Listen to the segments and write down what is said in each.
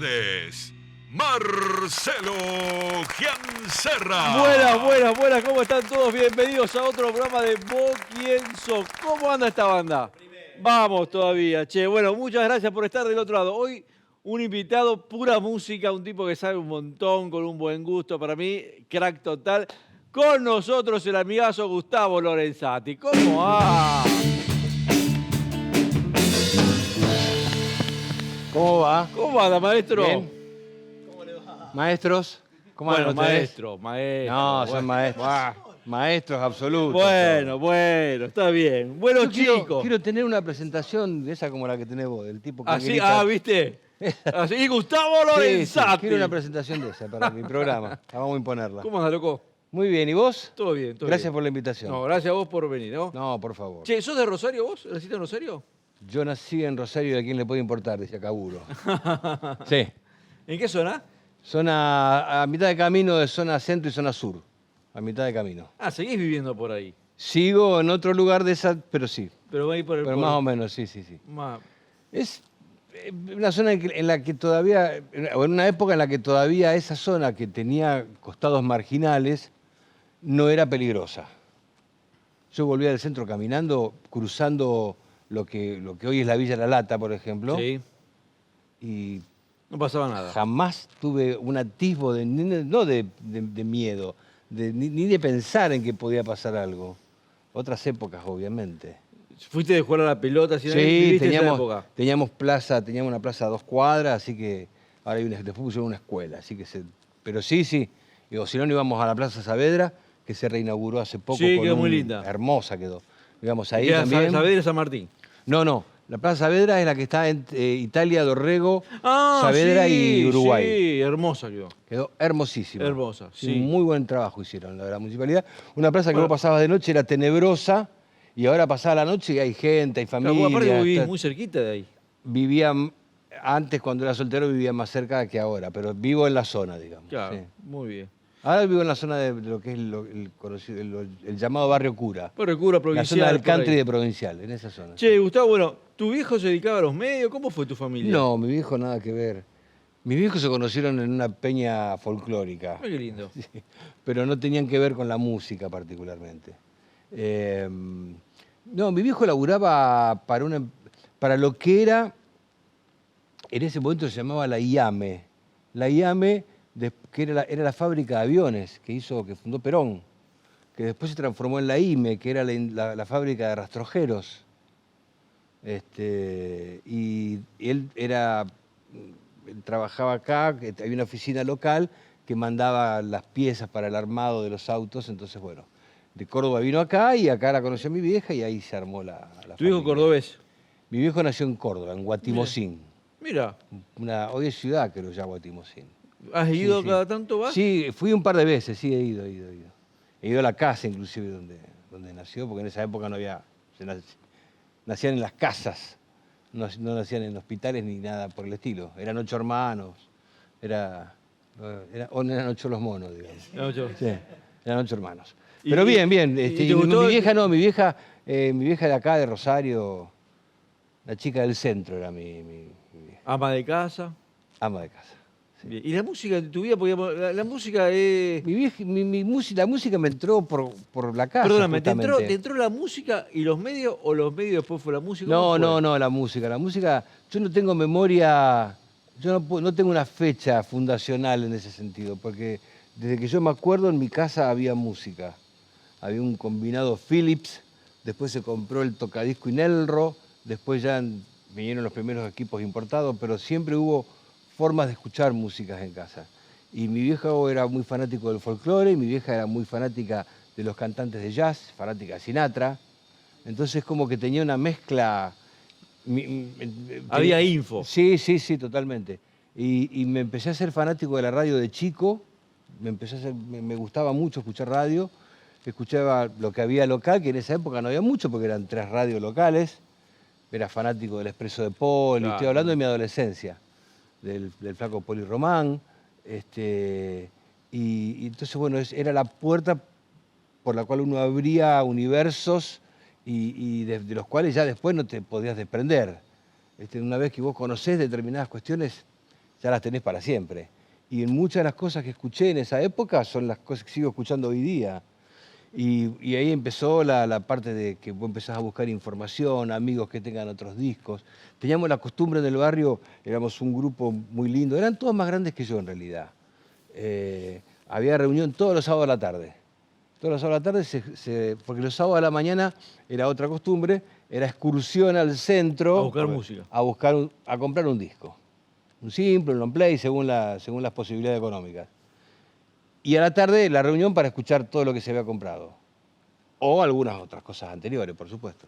ustedes, Marcelo Giancerra. Buenas, ¿cómo están todos? Bienvenidos a otro programa de Vos Quién Sos. ¿Cómo anda esta banda? Vamos todavía, che. Bueno, muchas gracias por estar del otro lado. Hoy un invitado, pura música, un tipo que sabe un montón, con un buen gusto. Para mí, crack total. Con nosotros el amigazo Gustavo Lorenzati. ¿Cómo va? ¿Cómo va? ¿Cómo anda, maestro? Bien. ¿Maestros? ¿Cómo Bueno, andan ustedes? maestro. No, son bueno. maestros. Maestros absolutos. Bueno, está bien. Bueno, Yo chicos. quiero tener una presentación de esa como la que tenés vos, del tipo que Así, grita. ¿viste? Así, y Gustavo Sí, Lorenzati. quiero una presentación de esa para mi programa. Vamos a imponerla. ¿Cómo andas, loco? Muy bien, ¿y vos? Todo bien, todo Gracias bien. por la invitación. No, gracias a vos por venir, ¿no? No, por favor. Che, ¿sos de Rosario vos? ¿Naciste en Rosario? Yo nací en Rosario y a quién le puede importar, decía Caburo. Sí. ¿En qué zona? Zona, a mitad de camino de zona centro y zona sur. A mitad de camino. Ah, seguís viviendo por ahí. Sigo en otro lugar de esa, pero sí. Pero va ahí por el... Pero más o menos, sí. Es una zona en la que todavía, o en una época en la que todavía esa zona que tenía costados marginales no era peligrosa. Yo volvía del centro caminando, cruzando lo que hoy es la Villa La Lata, por ejemplo, Sí, y no pasaba nada. jamás tuve un atisbo de, no de miedo, ni de pensar en que podía pasar algo. Otras épocas, obviamente. ¿Fuiste de jugar a la pelota? ¿Sí? Sí, ¿Viviste esa época? teníamos una plaza a 2 cuadras, así que ahora después pusieron una escuela, así que pero sí. Digo, si no íbamos a la Plaza Saavedra, que se reinauguró hace poco. Sí, quedó muy linda. Hermosa quedó. Íbamos ahí Queda también. Saavedra y San Martín. No, la Plaza Saavedra es la que está en Italia, Dorrego, Saavedra y Uruguay. Sí, hermosa quedó. Quedó hermosísima. Hermosa, sí. Un muy buen trabajo hicieron la municipalidad. Una plaza que Bueno. vos pasabas de noche era tenebrosa y ahora pasaba la noche y hay gente, hay Claro, familia. vos aparte vos vivís está- muy cerquita de ahí. Vivía, antes cuando era soltero vivía más cerca que ahora, pero vivo en la zona, digamos. Claro, Sí. muy bien. Ahora vivo en la zona de lo que es el conocido, el llamado Barrio Cura. Por el cura La provincial. zona del por ahí. country de Provincial, en esa zona. Che, Gustavo, bueno, ¿tu viejo se dedicaba a los medios? ¿Cómo fue tu familia? No, mi viejo nada que ver. Mis viejos se conocieron en una peña folclórica. Ay, qué lindo. Sí, pero no tenían que ver con la música particularmente. No, mi viejo laburaba para lo que era, en ese momento se llamaba la IAME. La IAME, que era la fábrica de aviones que fundó Perón, que después se transformó en la IME, que era la fábrica de rastrojeros. Y él trabajaba acá, que había una oficina local que mandaba las piezas para el armado de los autos, entonces bueno, de Córdoba vino acá y acá la conoció mi vieja y ahí se armó la ¿Tu hijo familia. cordobés? Mi viejo nació en Córdoba, en Guatimocín. Mira, Hoy es ciudad, creo ya, Guatimocín. ¿has ido Sí. cada tanto, vas? Sí, fui un par de veces, sí, he ido. He ido a la casa, inclusive, donde nació, porque en esa época no había... Nacían en las casas, no nacían en hospitales ni nada por el estilo. Eran 8 hermanos, eran 8 los monos, digamos. No, yo- Sí, eran 8 hermanos. ¿Y- Pero bien. y te Y gustó mi vieja no, mi vieja de acá, de Rosario, la chica del centro era mi vieja, Ama de casa. ama de casa. Sí. Bien. ¿Y la música de tu vida? Porque la música es... La música me entró por la casa. Perdóname, justamente. ¿te entró la música y los medios o los medios después fue la música? No, ¿Cómo fue? no, la música. La música, yo no tengo memoria, no tengo una fecha fundacional en ese sentido, porque desde que yo me acuerdo en mi casa había música. Había un combinado Philips, después se compró el tocadisco Inelro, después ya vinieron los primeros equipos importados, pero siempre hubo formas de escuchar músicas en casa. Y mi viejo era muy fanático del folclore, y mi vieja era muy fanática de los cantantes de jazz, fanática de Sinatra. Entonces como que tenía una mezcla... Había info. Sí, totalmente. Y me empecé a ser fanático de la radio de chico, me gustaba mucho escuchar radio, escuchaba lo que había local, que en esa época no había mucho porque eran 3 radios locales, era fanático del Expreso de Poli, Claro. estoy hablando de mi adolescencia, del flaco Poli Román, y entonces bueno, era la puerta por la cual uno abría universos y de los cuales ya después no te podías desprender. Una vez que vos conocés determinadas cuestiones, ya las tenés para siempre. Y en muchas de las cosas que escuché en esa época son las cosas que sigo escuchando hoy día. Y ahí empezó la parte de que vos empezás a buscar información, amigos que tengan otros discos. Teníamos la costumbre en el barrio, éramos un grupo muy lindo, eran todos más grandes que yo en realidad. Había reunión todos los sábados a la tarde. Todos los sábados a la tarde, porque los sábados a la mañana era otra costumbre, era excursión al centro. A buscar música. A comprar un disco. Un simple, un long play, según las posibilidades económicas. Y a la tarde la reunión para escuchar todo lo que se había comprado. O algunas otras cosas anteriores, por supuesto.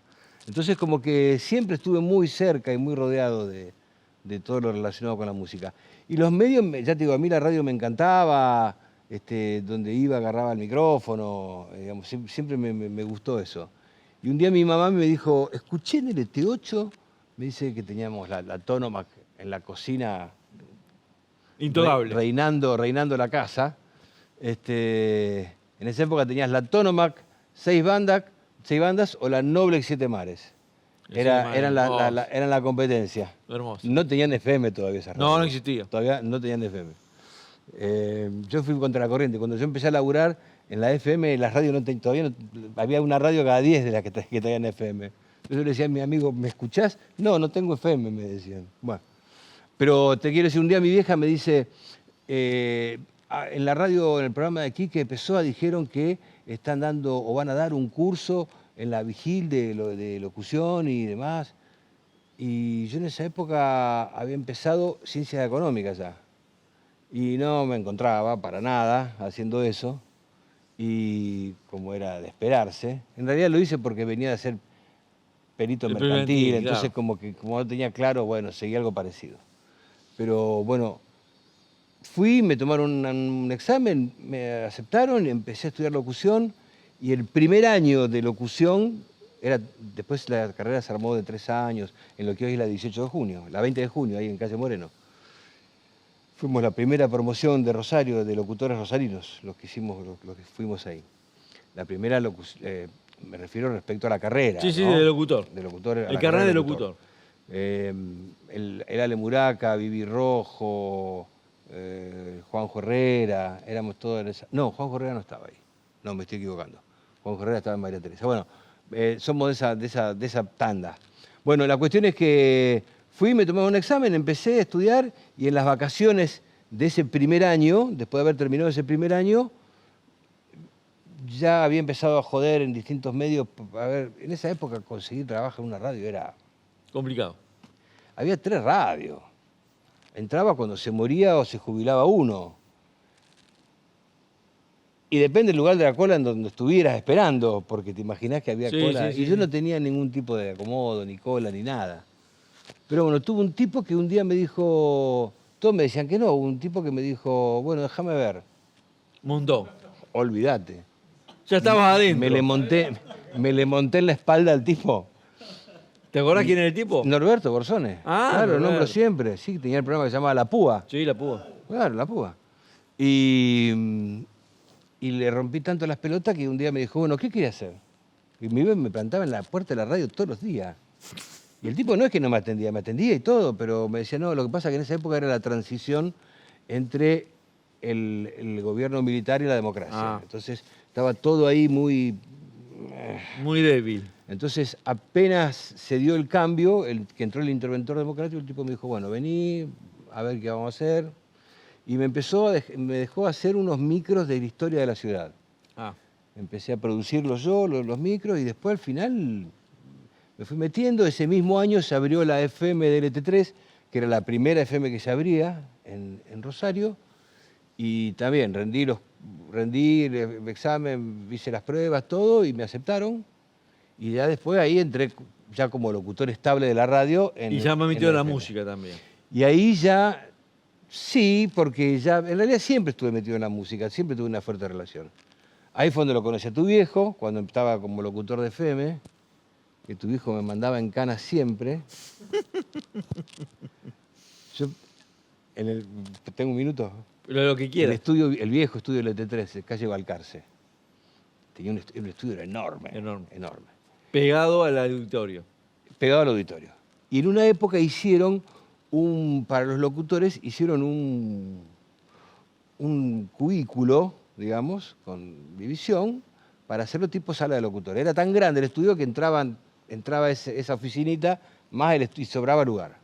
Entonces como que siempre estuve muy cerca y muy rodeado de todo lo relacionado con la música. Y los medios, ya te digo, a mí la radio me encantaba, donde iba agarraba el micrófono, digamos, siempre me gustó eso. Y un día mi mamá me dijo, escuché en el ET8, me dice que teníamos la Tonomac en la cocina, Intocable. reinando la casa. En esa época tenías la Tonomac, 6 bandas o la Noblex 7 Mares. Eran la competencia. Hermoso. No tenían FM todavía esas No, radios. no existía. Todavía no tenían FM. Yo fui contra la corriente. Cuando yo empecé a laburar en la FM, las radios todavía no, había una radio cada 10 de las que tenían FM. Entonces yo le decía a mi amigo, ¿me escuchás? No tengo FM, me decían. Bueno, pero te quiero decir, un día mi vieja me dice, en la radio, en el programa de aquí que Pessoa, dijeron que están dando o van a dar un curso en la Vigil de locución y demás. Y yo en esa época había empezado ciencias económicas ya. Y no me encontraba para nada haciendo eso. Y como era de esperarse, en realidad lo hice porque venía de ser perito mercantil, entonces claro. como no tenía claro, bueno, seguí algo parecido. Pero bueno, fui, me tomaron un examen, me aceptaron, empecé a estudiar locución y el primer año de locución, después la carrera se armó de 3 años, en lo que hoy es la 18 de junio, la 20 de junio, ahí en Calle Moreno. Fuimos la primera promoción de Rosario, de locutores rosarinos, los que fuimos ahí. La primera, me refiero respecto a la carrera. Sí, ¿no? de locutor. De locutor. El carnet de locutor. El Ale Muraca, Vivi Rojo, Juanjo Herrera, éramos todos en esa... No, Juanjo Herrera no estaba ahí. No, me estoy equivocando. Juanjo Herrera estaba en María Teresa. Bueno, somos de esa tanda. Bueno, la cuestión es que fui, me tomé un examen, empecé a estudiar y en las vacaciones de ese primer año, después de haber terminado ese primer año, ya había empezado a joder en distintos medios. A ver, en esa época conseguir trabajo en una radio era... Complicado. Había 3 radios. Entraba cuando se moría o se jubilaba uno. Y depende del lugar de la cola en donde estuvieras esperando, porque te imaginás que había cola. Sí, y yo no tenía ningún tipo de acomodo, ni cola, ni nada. Pero bueno, tuve un tipo que un día me dijo, todos me decían que no, un tipo que me dijo, bueno, déjame ver. Montó. Olvídate. Ya estabas adentro. Me le monté en la espalda al tipo. ¿Te acordás quién era el tipo? Norberto Borsone. Ah, claro, lo Norberto. nombro siempre. Sí, tenía el programa que se llamaba La Púa. Sí, la púa. Claro, La Púa. Y le rompí tanto las pelotas que un día me dijo, bueno, ¿qué quería hacer? Y me plantaba en la puerta de la radio todos los días. Y el tipo no es que no me atendía y todo, pero me decía, no, lo que pasa es que en esa época era la transición entre el gobierno militar y la democracia. Ah. Entonces estaba todo ahí muy... Muy débil. Entonces, apenas se dio el cambio, que entró el interventor democrático, el tipo me dijo, bueno, vení, a ver qué vamos a hacer. Y me dejó hacer unos micros de la historia de la ciudad. Ah. Empecé a producirlos yo, los micros, y después al final me fui metiendo. Ese mismo año se abrió la FM del ET3, que era la primera FM que se abría en Rosario. Y también rendí el examen, hice las pruebas, todo, y me aceptaron. Y ya después ahí entré ya como locutor estable de la radio. Y ya me metió en la FM. música también. Y ahí ya, sí, porque ya, en realidad siempre estuve metido en la música, siempre tuve una fuerte relación. Ahí fue donde lo conocí a tu viejo, cuando estaba como locutor de FM, que tu viejo me mandaba en cana siempre. Yo, tengo un minuto. Lo que quieras. El viejo estudio del ET3, calle Balcarce. Tenía un estudio enorme. Enorme. Enorme. Pegado al auditorio. Pegado al auditorio. Y en una época hicieron para los locutores hicieron un cubículo, digamos, con división, para hacerlo tipo sala de locutores. Era tan grande el estudio que entraba esa oficinita más y sobraba lugar.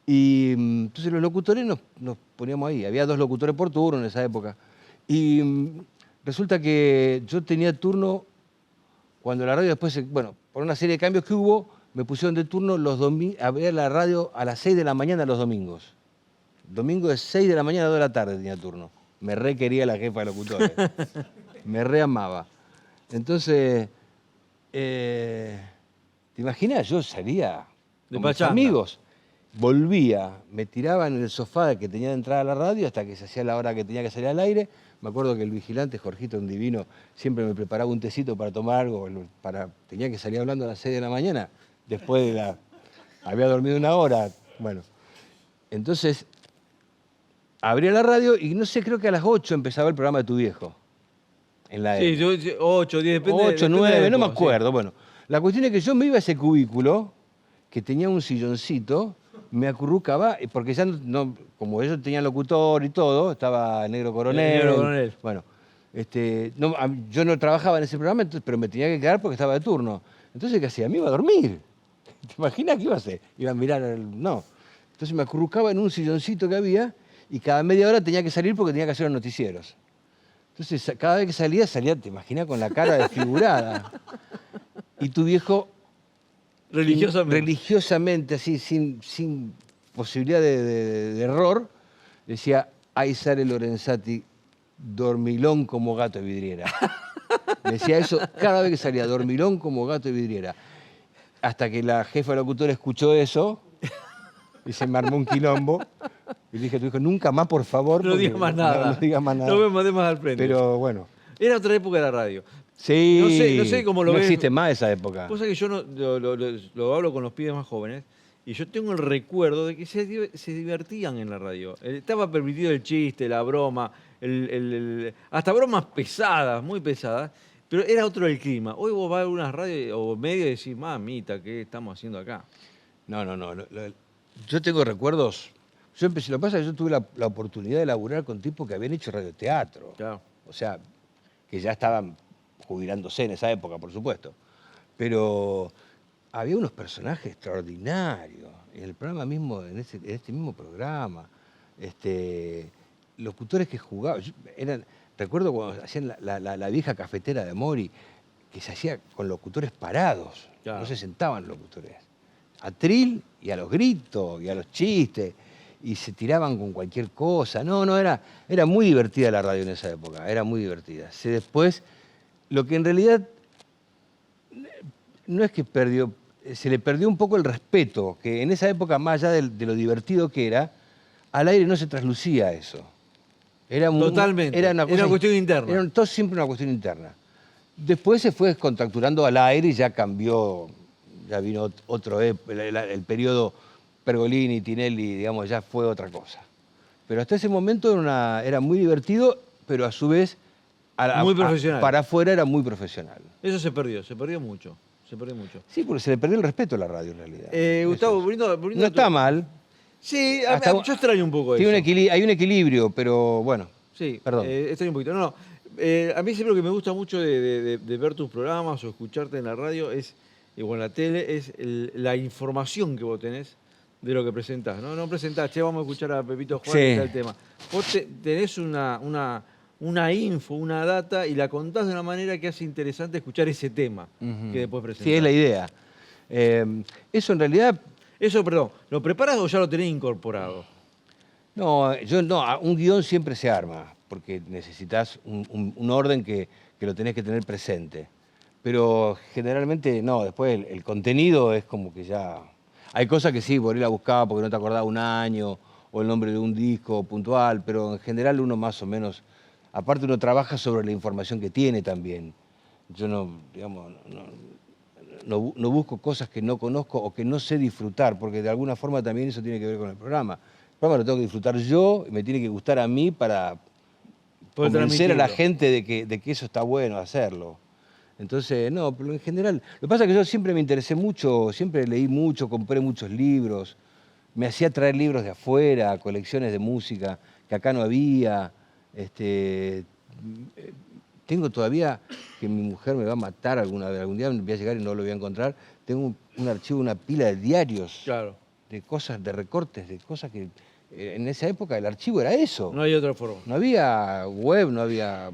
Y entonces los locutores nos poníamos ahí. Había 2 locutores por turno en esa época. Y resulta que yo tenía turno cuando la radio después, bueno, por una serie de cambios que hubo, me pusieron de turno a ver la radio a las 6 de la mañana los domingos. Domingo de 6 de la mañana a 2 de la tarde tenía turno. Me re quería la jefa de locutores. Me re amaba. Entonces, ¿te imaginas? Yo salía con mis amigos, volvía, me tiraba en el sofá que tenía de entrada a la radio hasta que se hacía la hora que tenía que salir al aire. Me acuerdo que el vigilante, Jorgito, un divino, siempre me preparaba un tecito para tomar algo. Tenía que salir hablando a las 6 de la mañana, después de había dormido 1 hora. Bueno, entonces abría la radio y no sé, creo que a las 8 empezaba el programa de Tu Viejo. En la Sí, 8, 10, depende. 8, 9, no me sí. acuerdo. Bueno, la cuestión es que yo me iba a ese cubículo, que tenía un silloncito, me acurrucaba, porque ya no, como ellos tenían locutor y todo, estaba Negro Coronel. Negro Coronel. Bueno, yo no trabajaba en ese programa, pero me tenía que quedar porque estaba de turno. Entonces, ¿qué hacía? Me iba a dormir. ¿Te imaginas qué iba a hacer? Iba a mirar no. Entonces me acurrucaba en un silloncito que había y cada media hora tenía que salir porque tenía que hacer los noticieros. Entonces, cada vez que salía, te imaginas, con la cara desfigurada. Y Tu Viejo, religiosamente, así, sin posibilidad de error, decía, ahí sale Lorenzati, dormilón como gato de vidriera. Decía eso cada vez que salía, dormilón como gato de vidriera. Hasta que la jefa de locutor escuchó eso y se me armó un quilombo. Y le dije a Tu Viejo, nunca más, por favor. No digas más nada. No digas más nada. No me mandé más al frente. Pero bueno. Era otra época de la radio. Sí. No sé cómo lo ves. No existe más esa época. Cosa que yo lo hablo con los pibes más jóvenes y yo tengo el recuerdo de que se divertían en la radio. Estaba permitido el chiste, la broma, hasta bromas pesadas, muy pesadas, pero era otro el clima. Hoy vos vas a algunas radios o medios y decís, mamita, ¿qué estamos haciendo acá? No. Yo tengo recuerdos. Yo empecé, lo que pasa es que yo tuve la oportunidad de laburar con tipos que habían hecho radioteatro. Claro. O sea, que ya estaban jubilándose en esa época, por supuesto. Pero había unos personajes extraordinarios. En el programa mismo, en este mismo programa, locutores que jugaban. Recuerdo cuando hacían la vieja cafetera de Mori, que se hacía con locutores parados. Claro. No se sentaban los locutores. A tril y a los gritos y a los chistes. Y se tiraban con cualquier cosa. Era muy divertida la radio en esa época, era muy divertida. Después, lo que en realidad no es que se le perdió un poco el respeto, que en esa época, más allá de lo divertido que era, al aire no se traslucía eso. Totalmente. Era una cuestión interna. Era todo siempre una cuestión interna. Después se fue contracturando al aire y ya cambió, ya vino otro, el periodo Pergolini, Tinelli, digamos, ya fue otra cosa. Pero hasta ese momento era muy divertido, pero a su vez, muy profesional. Para afuera era muy profesional. Eso se perdió mucho. Sí, porque se le perdió el respeto a la radio en realidad. Gustavo, no está mal. Sí, yo extraño un poco eso. Hay un equilibrio, pero bueno. Sí, perdón. Extraño un poquito. A mí siempre lo que me gusta mucho de ver tus programas o escucharte en la radio o en la tele es la información que vos tenés de lo que presentás. No presentás, vamos a escuchar a Pepito Juárez y tal tema. Vos tenés una info, una data y la contás de una manera que hace interesante escuchar ese tema que después presentás. Sí, es la idea. Eso en realidad... Eso, perdón, ¿lo preparás o ya lo tenés incorporado? No, un guión siempre se arma, porque necesitas un orden que lo tenés que tener presente. Pero generalmente no, después el contenido es como que ya... Hay cosas que sí, por ir a buscar porque no te acordás un año o el nombre de un disco puntual, pero en general uno más o menos... Aparte uno trabaja sobre la información que tiene también. Yo no busco cosas que no conozco o que no sé disfrutar, porque de alguna forma también eso tiene que ver con el programa. El programa lo tengo que disfrutar yo y me tiene que gustar a mí para convencer a la gente de que eso está bueno hacerlo. Entonces, no, pero en general... Lo que pasa es que yo siempre me interesé mucho, siempre leí mucho, compré muchos libros. me hacía traer libros de afuera, colecciones de música que acá no había. Tengo todavía, que mi mujer me va a matar alguna vez, algún día voy a llegar y no lo voy a encontrar, tengo un archivo, una pila de diarios, Claro. de cosas, de recortes, de cosas que en esa época el archivo era eso. No hay otra forma. No había web, no había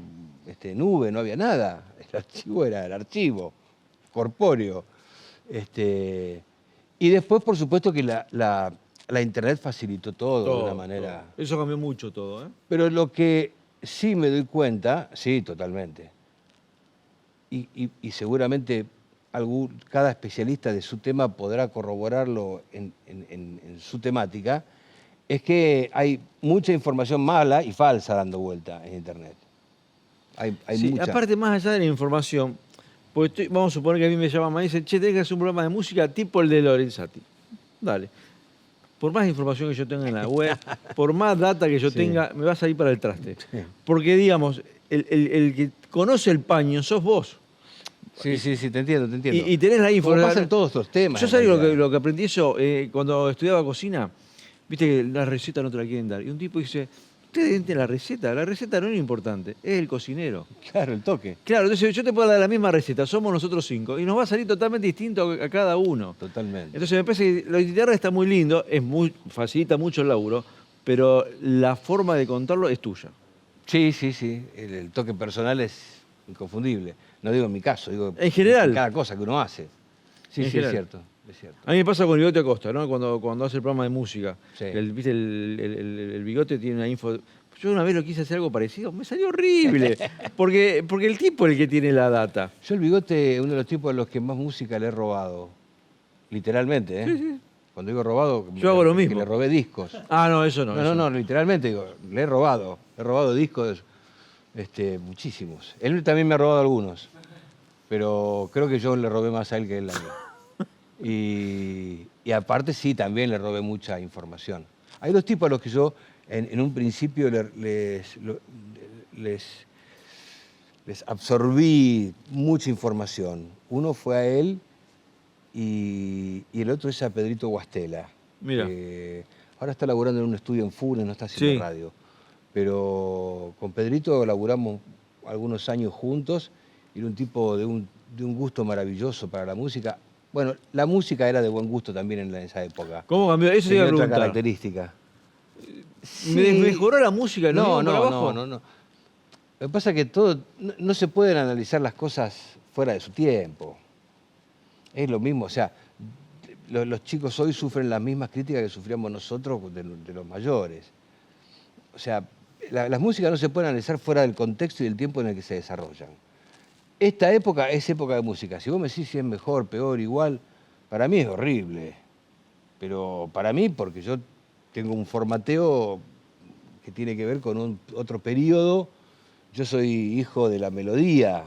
nube, no había nada. El archivo era el archivo, corpóreo. Y después, por supuesto, que la internet facilitó todo de una manera. Todo. Eso cambió mucho todo, ¿eh? Pero lo que sí me doy cuenta, sí, totalmente. Y seguramente cada especialista de su tema podrá corroborarlo en su temática, es que hay mucha información mala y falsa dando vuelta en internet. Hay Sí, mucha. aparte, más allá de la información, porque vamos a suponer que a mí me llaman y dicen, che, tenés que hacer un programa de música tipo el de Lorenzati. Dale. Por más información que yo tenga en la web, por más data que yo Sí. tenga, me va a salir para el traste. Sí. Porque, digamos, el que conoce el paño sos vos. Sí, te entiendo. Y tenés la info. Como pasa en todos los temas. Yo en sabía realidad. lo que aprendí eso cuando estudiaba cocina. Viste que la receta no te la quieren dar. Y un tipo dice, ustedes den la receta no es importante, es el cocinero. Claro, el toque. Claro, entonces yo te puedo dar la misma receta, somos nosotros 5, y nos va a salir totalmente distinto a cada uno. Totalmente. Entonces me parece que la guitarra está muy lindo, facilita mucho el laburo, pero la forma de contarlo es tuya. Sí. El toque personal es inconfundible. No digo en mi caso, digo En general. en cada cosa que uno hace. Sí, En es general. cierto. A mí me pasa con el Bigote Acosta, ¿no? Cuando hace el programa de música. Sí. ¿Viste? El Bigote tiene una info. Yo una vez lo quise hacer algo parecido, me salió horrible. Porque el tipo es el que tiene la data. Yo el Bigote, uno de los tipos a los que más música le he robado. Literalmente, ¿eh? Sí. Cuando digo robado, Yo hago lo mismo. que le robé discos. Ah, no, eso no. No, literalmente digo, le he robado. He robado discos, muchísimos. Él también me ha robado algunos, pero creo que yo le robé más a él que él a mí. Y aparte sí, también le robé mucha información. Hay dos tipos a los que yo en un principio les absorbí mucha información. Uno fue a él y el otro es a Pedrito Guastela. Mira. Ahora está laburando en un estudio en Funes, no está haciendo Sí. radio. Pero con Pedrito laburamos algunos años juntos y era un tipo de un gusto maravilloso para la música. Bueno, la música era de buen gusto también en esa época. ¿Cómo cambió? Eso te iba a Tenía otra preguntar. característica. ¿Mejoró la música? No. Para abajo? Lo que pasa es que no se pueden analizar las cosas fuera de su tiempo. Es lo mismo, o sea, los chicos hoy sufren las mismas críticas que sufríamos nosotros de los mayores. O sea, las músicas no se pueden analizar fuera del contexto y del tiempo en el que se desarrollan. Esta época es época de música. Si vos me decís si es mejor, peor, igual, para mí es horrible. Pero para mí, porque yo tengo un formateo que tiene que ver con otro periodo, yo soy hijo de la melodía,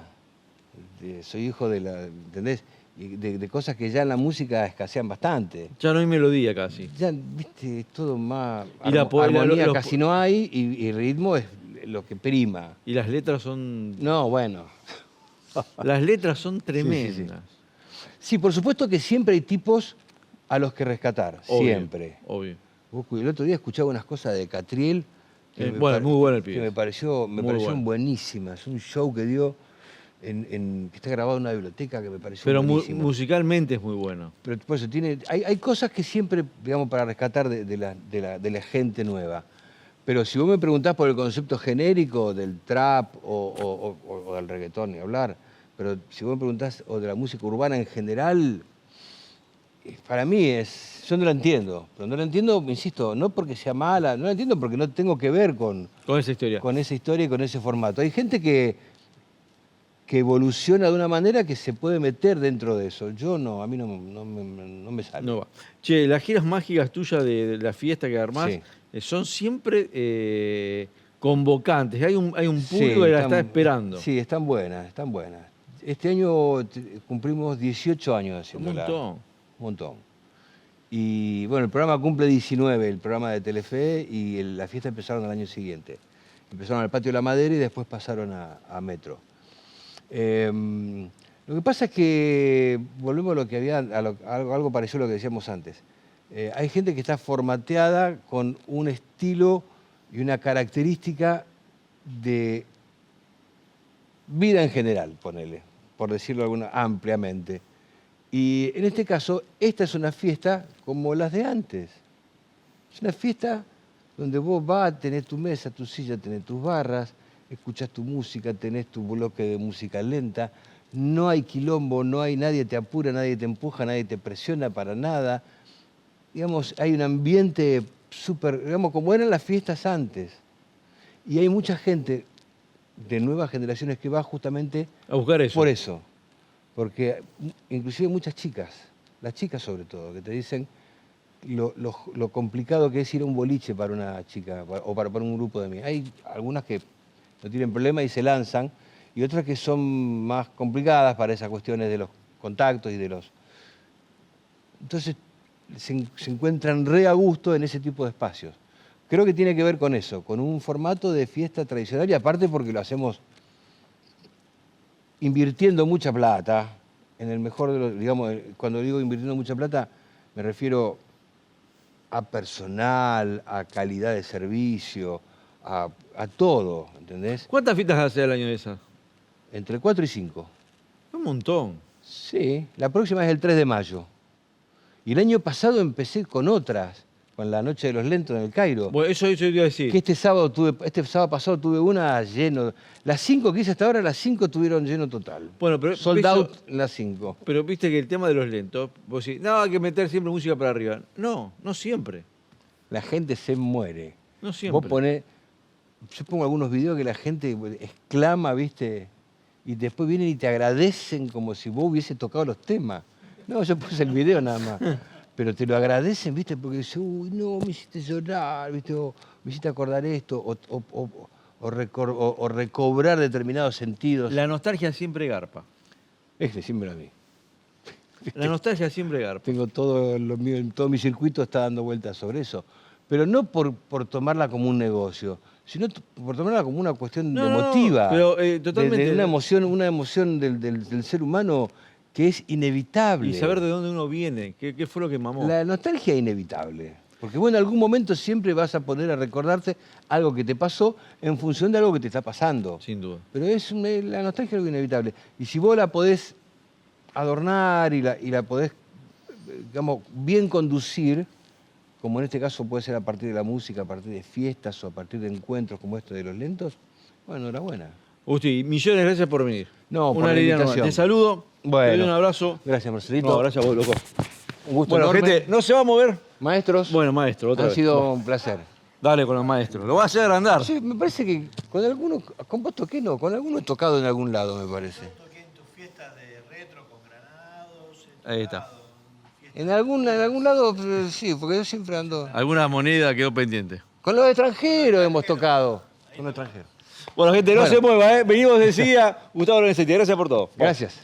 soy hijo de la, ¿entendés? De cosas que ya en la música escasean bastante. Ya no hay melodía casi. Ya, viste, es todo más... Y armonía los- casi no hay y ritmo es lo que prima. Y las letras son... No, bueno. Las letras son tremendas. Sí, por supuesto que siempre hay tipos a los que rescatar, Obvio, siempre. Obvio. El otro día escuchaba unas cosas de Catriel Bueno, muy bueno el pibe. que me Muy parecieron bueno. buenísimas. Un show que dio que está grabado en una biblioteca que me pareció Pero buenísimo. musicalmente es muy bueno. Pero por eso hay cosas que siempre, digamos, para rescatar de la gente nueva. Pero si vos me preguntás por el concepto genérico del trap o del reggaetón, ni hablar, pero si vos me preguntás o de la música urbana en general, para mí yo no la entiendo. Pero no la entiendo, insisto, no porque sea mala, no la entiendo porque no tengo que ver con Con esa historia. esa historia y con ese formato. Hay gente que evoluciona de una manera que se puede meter dentro de eso. Yo no, a mí no me sale. No va. Che, las giras mágicas tuyas de la fiesta que armás Sí. son siempre convocantes. Hay un Sí, público que la está están- esperando. Sí, están buenas, están buenas. Este año cumplimos 18 años Un haciéndola. montón. Un montón. Y bueno, el programa cumple 19, el programa de Telefe, y la fiesta empezaron al año siguiente. Empezaron al Patio de la Madera y después pasaron a Metro. Lo que pasa es que volvemos a lo que había, algo parecido a lo que decíamos antes. Hay gente que está formateada con un estilo y una característica de vida en general, ponele, por decirlo ampliamente. Y en este caso, esta es una fiesta como las de antes. Es una fiesta donde vos vas, tenés tu mesa, tu silla, tenés tus barras, escuchás tu música, tenés tu bloque de música lenta, no hay quilombo, no hay nadie te apura, nadie te empuja, nadie te presiona para nada. Digamos, hay un ambiente súper, digamos, como eran las fiestas antes. Y hay mucha gente de nuevas generaciones que va justamente A buscar eso. por eso. Porque inclusive muchas chicas, las chicas sobre todo, que te dicen lo complicado que es ir a un boliche para una chica o para un grupo de amigas. Hay algunas que no tienen problema y se lanzan, y otras que son más complicadas para esas cuestiones de los contactos y de los... Entonces se encuentran re a gusto en ese tipo de espacios. Creo que tiene que ver con eso, con un formato de fiesta tradicional, y aparte porque lo hacemos invirtiendo mucha plata, en el mejor de los, digamos, cuando digo invirtiendo mucha plata, me refiero a personal, a calidad de servicio, a todo, ¿entendés? ¿Cuántas fiestas hace al año de esas? Entre 4 y 5. Un montón. Sí, la próxima es el 3 de mayo. Y el año pasado empecé con otras, con la Noche de los Lentos en el Cairo. Bueno, eso yo iba a decir. Que este sábado pasado tuve una lleno. Las 5 que hice hasta ahora, las 5 tuvieron lleno total. Bueno, pero Sold out las 5. Pero viste que el tema de los lentos, vos decís, no, hay que meter siempre música para arriba. No, no siempre. La gente se muere. No siempre. Vos ponés, yo pongo algunos videos que la gente exclama, ¿viste? Y después vienen y te agradecen como si vos hubiese tocado los temas. No, yo puse el video nada más. Pero te lo agradecen, ¿viste? Porque dicen, uy, no, me hiciste llorar, ¿viste? O me hiciste acordar esto, o recobrar determinados sentidos. La nostalgia siempre garpa. Decímelo a mí. La nostalgia siempre garpa. Tengo todo lo mío, todo mi circuito está dando vueltas sobre eso. Pero no por tomarla como un negocio, sino por tomarla como una cuestión emotiva. Pero totalmente. De una emoción del ser humano que es inevitable. Y saber de dónde uno viene, qué fue lo que mamó. La nostalgia es inevitable. Porque vos en algún momento siempre vas a poner a recordarte algo que te pasó en función de algo que te está pasando. Sin duda. Pero la nostalgia es algo inevitable. Y si vos la podés adornar y la podés, digamos, bien conducir, como en este caso puede ser a partir de la música, a partir de fiestas o a partir de encuentros como este de los lentos, bueno, enhorabuena. Agustín, millones de gracias por venir. No, por una la alegría enorme. invitación. Te saludo, Bueno. te doy un abrazo. Gracias, Marcelito. No, gracias a vos, loco. Un gusto Bueno, enorme. gente, ¿no se va a mover? Maestros, Bueno, maestro, otra ha vez. sido un placer. Dale con los maestros. Lo vas a hacer agrandar. Sí, me parece que con alguno, con vos toqué no, con alguno he tocado en algún lado, me parece. Toqué en tus fiestas de retro con granados. Ahí está. En algún lado, sí, porque yo siempre ando... Alguna moneda quedó pendiente. Con los extranjeros hemos tocado. Con los extranjeros. Bueno, gente, no Bueno. se mueva, ¿eh? Venimos de enseguida. Gustavo Lorenzetti, gracias por todo. Gracias.